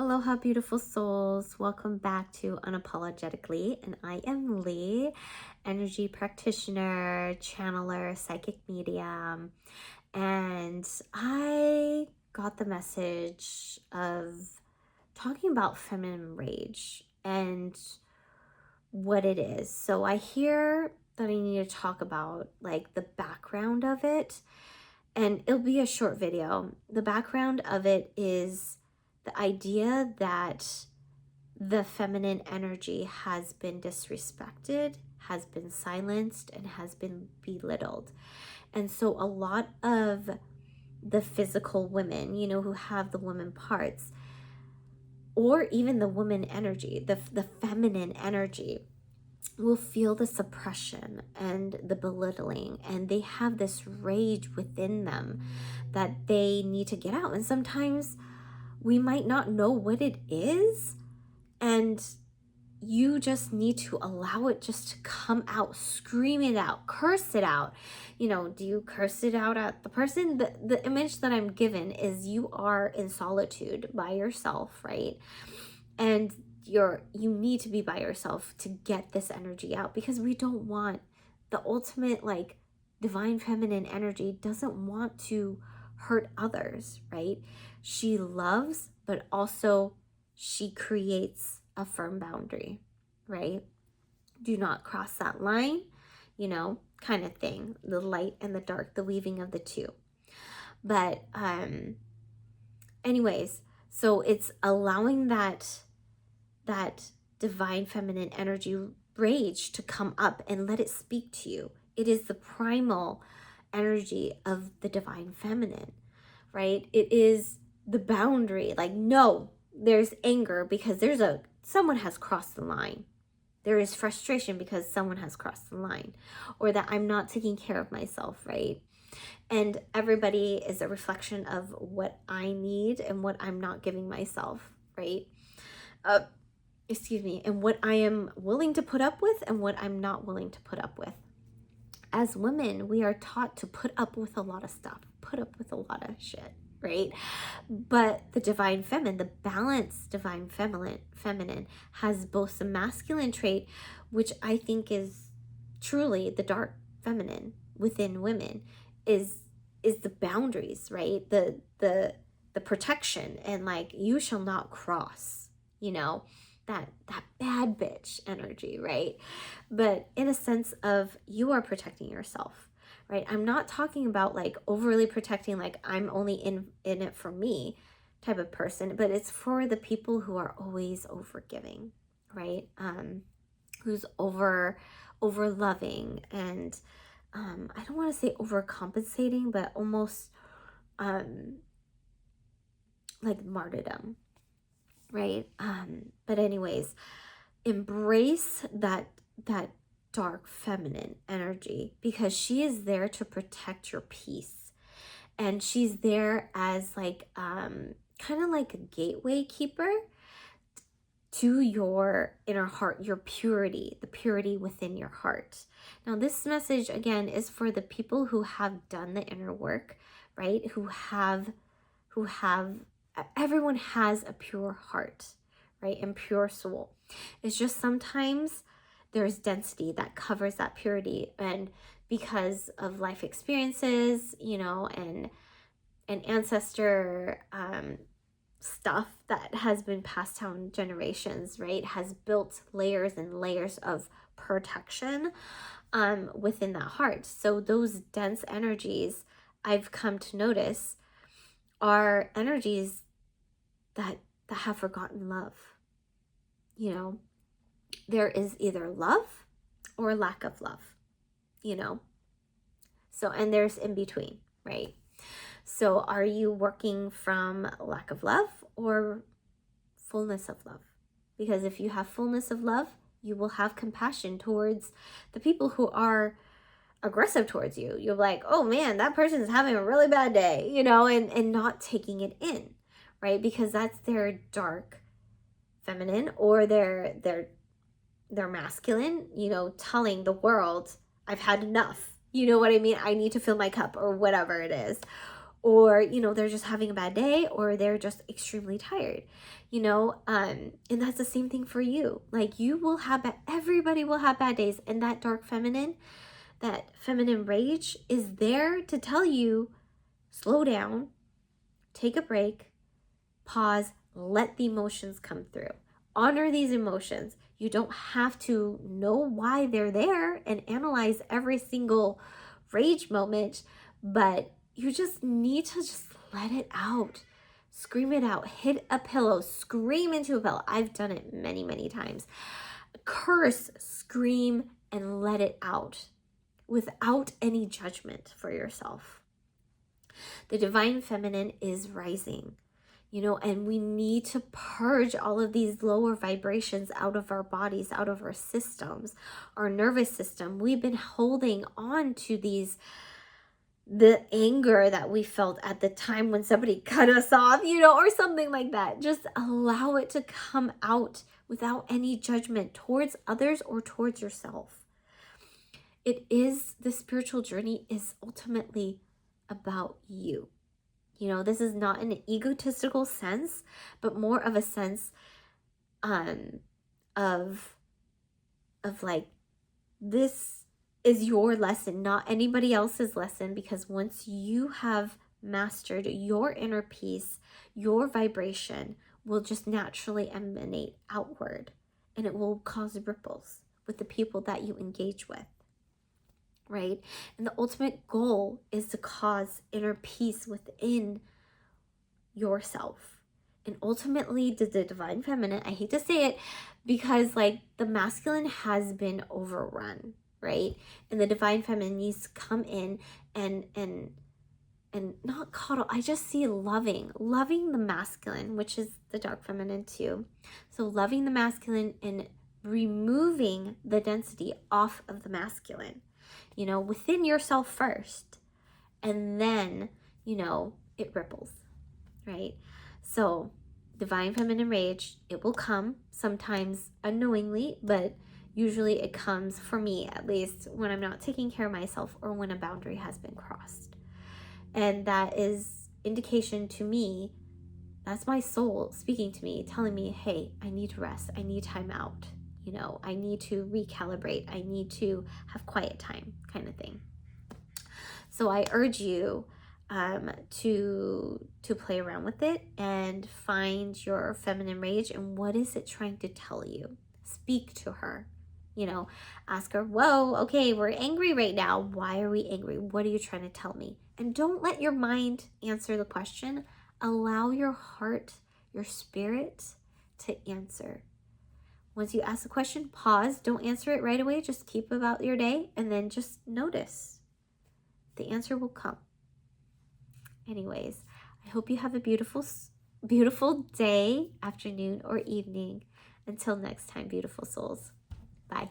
Aloha, beautiful souls. Welcome back to Unapologetically. And I am Lee, energy practitioner, channeler, psychic medium. And I got the message of talking about feminine rage and what it is. So I hear that I need to talk about like the background of it. And it'll be a short video. The background of it is the idea that the feminine energy has been disrespected, has been silenced, and has been belittled. And so a lot of the physical women, who have the woman parts, or even the woman energy, the feminine energy, will feel the suppression and the belittling, and they have this rage within them that they need to get out. And sometimes we might not know what it is, and you just need to allow it just to come out, scream it out, curse it out. Do you curse it out at the person? The image that I'm given is you are in solitude by yourself, right? And you need to be by yourself to get this energy out, because we don't want the ultimate, like, divine feminine energy doesn't want to hurt others, right? She loves, but also she creates a firm boundary, right? Do not cross that line, kind of thing. The light and the dark, the weaving of the two. But anyways, so it's allowing that divine feminine energy rage to come up and let it speak to you. It is the primal energy of the divine feminine, right? It is the boundary. Like, no, there's anger because someone has crossed the line. There is frustration because someone has crossed the line, or that I'm not taking care of myself, right? And everybody is a reflection of what I need and what I'm not giving myself, right? And what I am willing to put up with and what I'm not willing to put up with. As women, we are taught to put up with a lot of stuff, put up with a lot of shit, right? But the divine feminine, the balanced divine feminine has both the masculine trait, which I think is truly the dark feminine within women, is the boundaries, right? The protection, and like, you shall not cross, that bad bitch energy, right? But in a sense of, you are protecting yourself, right? I'm not talking about like overly protecting, like I'm only in it for me type of person, but it's for the people who are always over giving, right? Who's over loving, and I don't want to say overcompensating, but almost like martyrdom, right? But anyways, embrace that dark feminine energy, because she is there to protect your peace, and she's there as like kind of like a gateway keeper to your inner heart, your purity, the purity within your heart. Now, this message again is for the people who have done the inner work, right? Who have everyone has a pure heart, right? And pure soul. It's just sometimes there's density that covers that purity, and because of life experiences, and ancestor stuff that has been passed down generations, right, has built layers and layers of protection within that heart. So those dense energies, I've come to notice, are energies that have forgotten love. There is either love or lack of love, so, and there's in between, right? So are you working from lack of love or fullness of love? Because if you have fullness of love, you will have compassion towards the people who are aggressive towards you. You're like, oh man, that person is having a really bad day, and not taking it in, right? Because that's their dark feminine, or their masculine, telling the world, I've had enough. You know what I mean? I need to fill my cup, or whatever it is. or, you know, they're just having a bad day, or they're just extremely tired, you know, and that's the same thing for you. Like, you will have, everybody will have bad days, and that dark feminine, that feminine rage is there to tell you, slow down, take a break, pause, let the emotions come through. Honor these emotions. You don't have to know why they're there and analyze every single rage moment, but you just need to just let it out. Scream it out. Hit a pillow. Scream into a pillow. I've done it many, many times. Curse, scream, and let it out without any judgment for yourself. The divine feminine is rising, you know, and we need to purge all of these lower vibrations out of our bodies, out of our systems, our nervous system. We've been holding on to the anger that we felt at the time when somebody cut us off, you know, or something like that. Just allow it to come out without any judgment towards others or towards yourself. The spiritual journey is ultimately about you. You know, this is not an egotistical sense, but more of a sense of like, this is your lesson, not anybody else's lesson, because once you have mastered your inner peace, your vibration will just naturally emanate outward, and it will cause ripples with the people that you engage with. Right? And the ultimate goal is to cause inner peace within yourself. And ultimately, the divine feminine, I hate to say it, because like the masculine has been overrun, right? And the divine feminine needs to come in and not coddle. I just see loving the masculine, which is the dark feminine too. So loving the masculine and removing the density off of the masculine, you know, within yourself first, and then, you know, it ripples, right? So divine feminine rage, it will come sometimes unknowingly, but usually it comes, for me at least, when I'm not taking care of myself or when a boundary has been crossed. And that is indication to me, that's my soul speaking to me, telling me, hey, I need to rest, I need time out. You know, I need to recalibrate. I need to have quiet time, kind of thing. So I urge you to play around with it and find your feminine rage and what is it trying to tell you. Speak to her. You know, ask her, whoa, okay, we're angry right now. Why are we angry? What are you trying to tell me? And don't let your mind answer the question. Allow your heart, your spirit to answer. Once you ask the question, pause. Don't answer it right away. Just keep about your day and then just notice. The answer will come. Anyways, I hope you have a beautiful, beautiful day, afternoon, or evening. Until next time, beautiful souls. Bye.